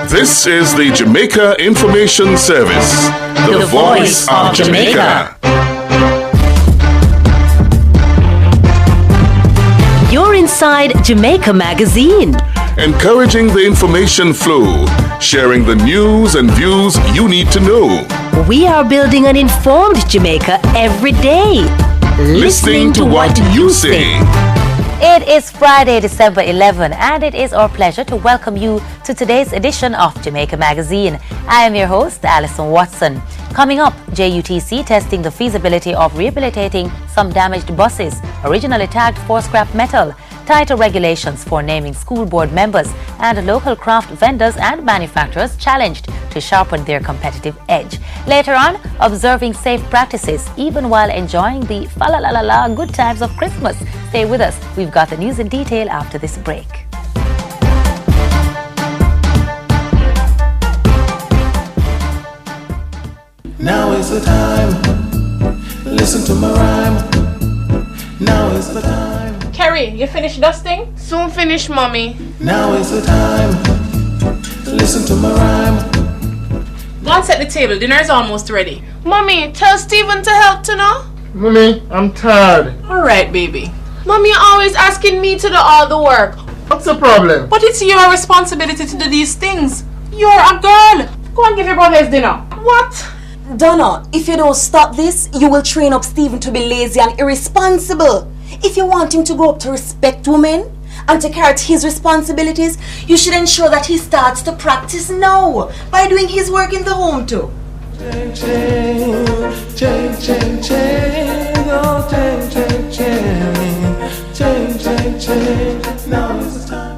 This is the Jamaica Information Service, the voice of Jamaica. You're inside Jamaica Magazine. Encouraging the information flow, sharing the news and views you need to know. We are building an informed Jamaica every day. Listening to what you say. It is Friday, December 11, and it is our pleasure to welcome you to today's edition of Jamaica Magazine. I am your host, Alison Watson. Coming up, JUTC testing the feasibility of rehabilitating some damaged buses, originally tagged for scrap metal, tighter regulations for naming school board members, and local craft vendors and manufacturers challenged to sharpen their competitive edge. Later on, observing safe practices even while enjoying the fa-la-la-la-la good times of Christmas. Stay with us. We've got the news in detail after this break. Now is the time. Listen to my rhyme. Now is the time. Kerry, you finished dusting? Soon finish, mommy. Now is the time. Listen to my rhyme. Go and set the table. Dinner is almost ready. Mommy, tell Stephen to help to know. Mommy, I'm tired. All right, baby. Mommy, you're always asking me to do all the work. What's the problem? But it's your responsibility to do these things. You're a girl. Go and give your brother his dinner. What? Donna, if you don't stop this, you will train up Stephen to be lazy and irresponsible. If you want him to grow up to respect women and to carry out his responsibilities, you should ensure that he starts to practice now by doing his work in the home too. Change, change, change, change, change, oh, change, change, change, change, change, change. Now is the time.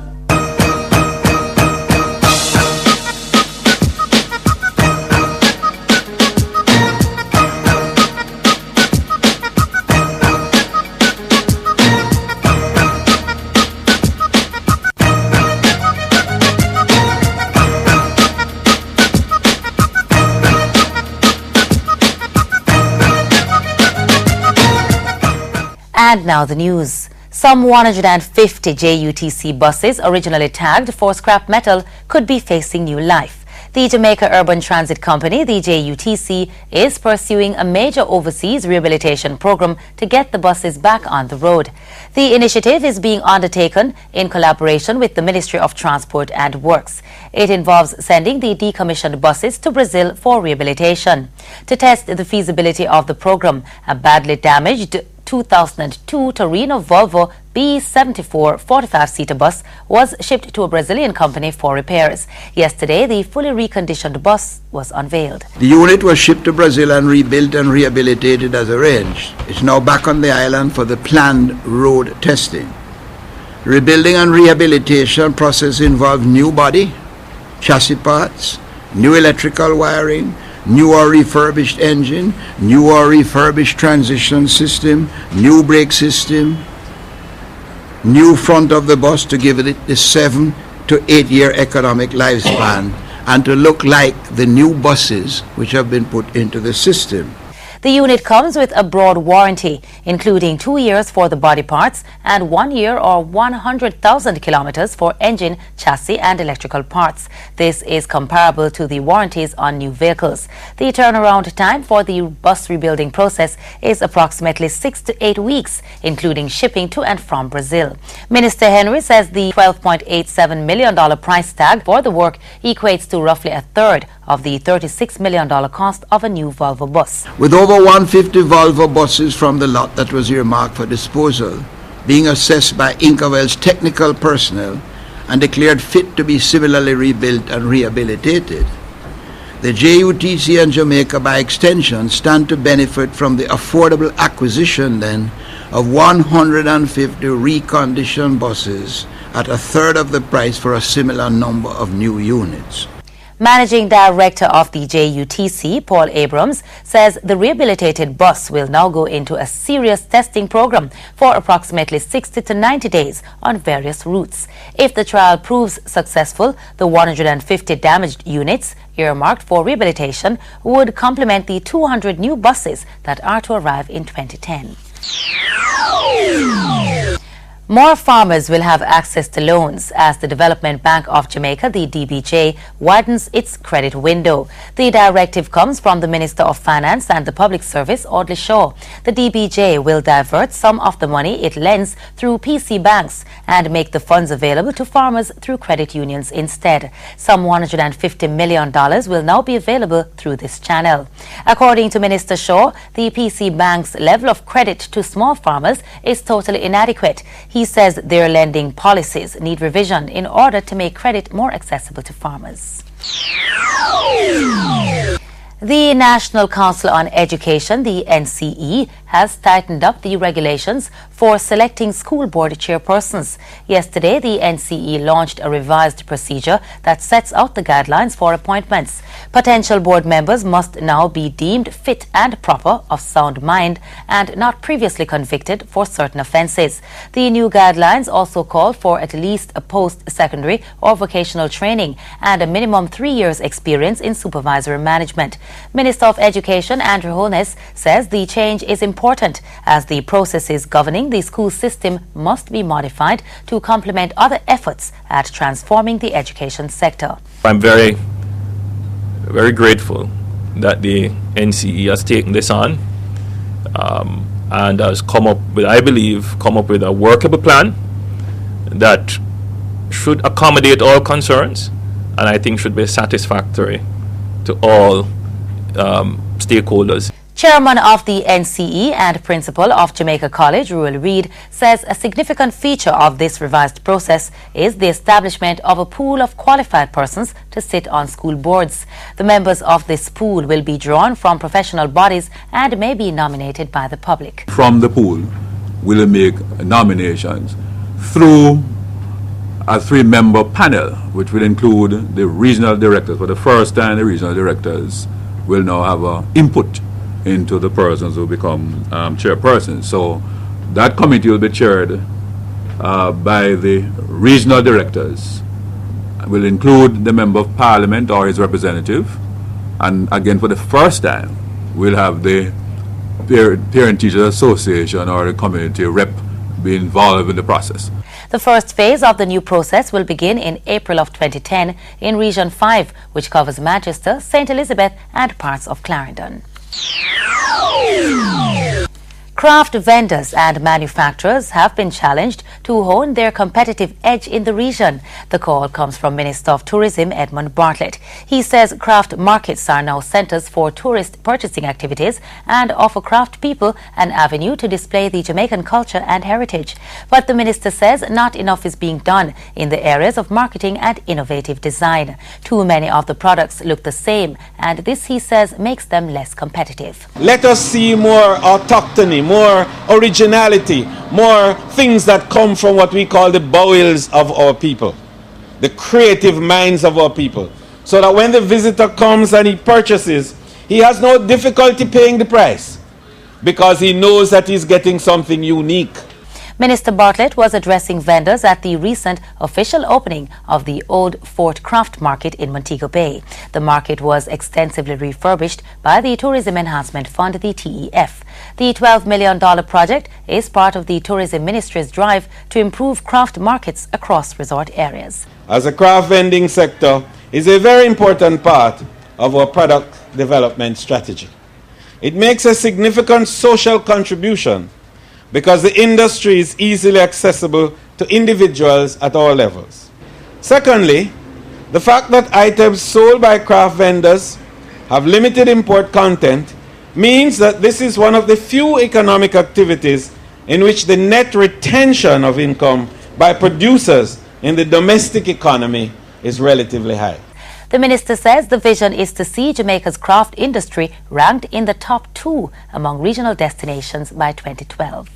And now the news. Some 150 JUTC buses originally tagged for scrap metal could be facing new life. The Jamaica Urban Transit Company, the JUTC, is pursuing a major overseas rehabilitation program to get the buses back on the road. The initiative is being undertaken in collaboration with the Ministry of Transport and Works. It involves sending the decommissioned buses to Brazil for rehabilitation. To test the feasibility of the program, a badly damaged 2002 Torino Volvo B74 45-seater bus was shipped to a Brazilian company for repairs. Yesterday, the fully reconditioned bus was unveiled. The unit was shipped to Brazil and rebuilt and rehabilitated as arranged. It's now back on the island for the planned road testing. Rebuilding and rehabilitation process involved new body, chassis parts, new electrical wiring, new or refurbished engine, new or refurbished transition system, new brake system, new front of the bus to give it the 7 to 8 year economic lifespan and to look like the new buses which have been put into the system. The unit comes with a broad warranty, including 2 years for the body parts and 1 year or 100,000 kilometers for engine, chassis and electrical parts. This is comparable to the warranties on new vehicles. The turnaround time for the bus rebuilding process is approximately 6 to 8 weeks, including shipping to and from Brazil. Minister Henry says the $12.87 million price tag for the work equates to roughly a third of the $36 million cost of a new Volvo bus. With over 150 Volvo buses from the lot that was earmarked for disposal being assessed by Incovel's technical personnel and declared fit to be similarly rebuilt and rehabilitated, the JUTC and Jamaica by extension stand to benefit from the affordable acquisition then of 150 reconditioned buses at a third of the price for a similar number of new units. Managing Director of the JUTC, Paul Abrams, says the rehabilitated bus will now go into a serious testing program for approximately 60 to 90 days on various routes. If the trial proves successful, the 150 damaged units earmarked for rehabilitation would complement the 200 new buses that are to arrive in 2010. More farmers will have access to loans as the Development Bank of Jamaica, the DBJ, widens its credit window. The directive comes from the Minister of Finance and the Public Service, Audley Shaw. The DBJ will divert some of the money it lends through PC banks and make the funds available to farmers through credit unions instead. Some $150 million will now be available through this channel. According to Minister Shaw, the PC bank's level of credit to small farmers is totally inadequate. He says their lending policies need revision in order to make credit more accessible to farmers. The National Council on Education, the NCE, has tightened up the regulations for selecting school board chairpersons. Yesterday, the NCE launched a revised procedure that sets out the guidelines for appointments. Potential board members must now be deemed fit and proper, of sound mind, and not previously convicted for certain offences. The new guidelines also call for at least a post-secondary or vocational training and a minimum 3 years experience in supervisory management. Minister of Education Andrew Holness says the change is important as the processes governing the school system must be modified to complement other efforts at transforming the education sector. I'm very grateful that the NCE has taken this on and has come up with, I believe, a workable plan that should accommodate all concerns and I think should be satisfactory to all stakeholders. Chairman of the NCE and Principal of Jamaica College, Ruel Reid, says a significant feature of this revised process is the establishment of a pool of qualified persons to sit on school boards. The members of this pool will be drawn from professional bodies and may be nominated by the public. From the pool, we'll make nominations through a 3-member panel, which will include the regional directors. For the first time, the regional directors will now have input into the persons who become chairpersons. So that committee will be chaired by the regional directors. It will include the member of parliament or his representative. And again, for the first time, we'll have the Parent Teachers Association or the community rep be involved in the process. The first phase of the new process will begin in April of 2010 in Region 5, which covers Manchester, St. Elizabeth and parts of Clarendon. Craft vendors and manufacturers have been challenged to hone their competitive edge in the region. The call comes from Minister of Tourism Edmund Bartlett. He says craft markets are now centres for tourist purchasing activities and offer craft people an avenue to display the Jamaican culture and heritage. But the minister says not enough is being done in the areas of marketing and innovative design. Too many of the products look the same, and this, he says, makes them less competitive. Let us see more autochthony, more originality, more things that come from what we call the bowels of our people, the creative minds of our people, so that when the visitor comes and he purchases, he has no difficulty paying the price because he knows that he's getting something unique. Minister Bartlett was addressing vendors at the recent official opening of the Old Fort Craft Market in Montego Bay. The market was extensively refurbished by the Tourism Enhancement Fund, the TEF. The $12 million project is part of the Tourism Ministry's drive to improve craft markets across resort areas. As a craft vending sector is a very important part of our product development strategy. It makes a significant social contribution because the industry is easily accessible to individuals at all levels. Secondly, the fact that items sold by craft vendors have limited import content means that this is one of the few economic activities in which the net retention of income by producers in the domestic economy is relatively high. The minister says the vision is to see Jamaica's craft industry ranked in the top 2 among regional destinations by 2012.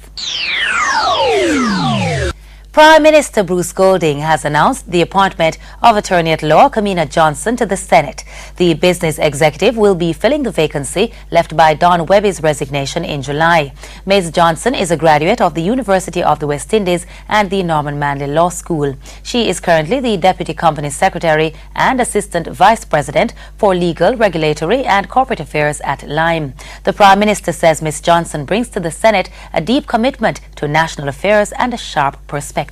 Prime Minister Bruce Golding has announced the appointment of Attorney-at-Law Kamina Johnson to the Senate. The business executive will be filling the vacancy left by Don Webby's resignation in July. Ms. Johnson is a graduate of the University of the West Indies and the Norman Manley Law School. She is currently the Deputy Company Secretary and Assistant Vice President for Legal, Regulatory and Corporate Affairs at Lime. The Prime Minister says Ms. Johnson brings to the Senate a deep commitment to national affairs and a sharp perspective.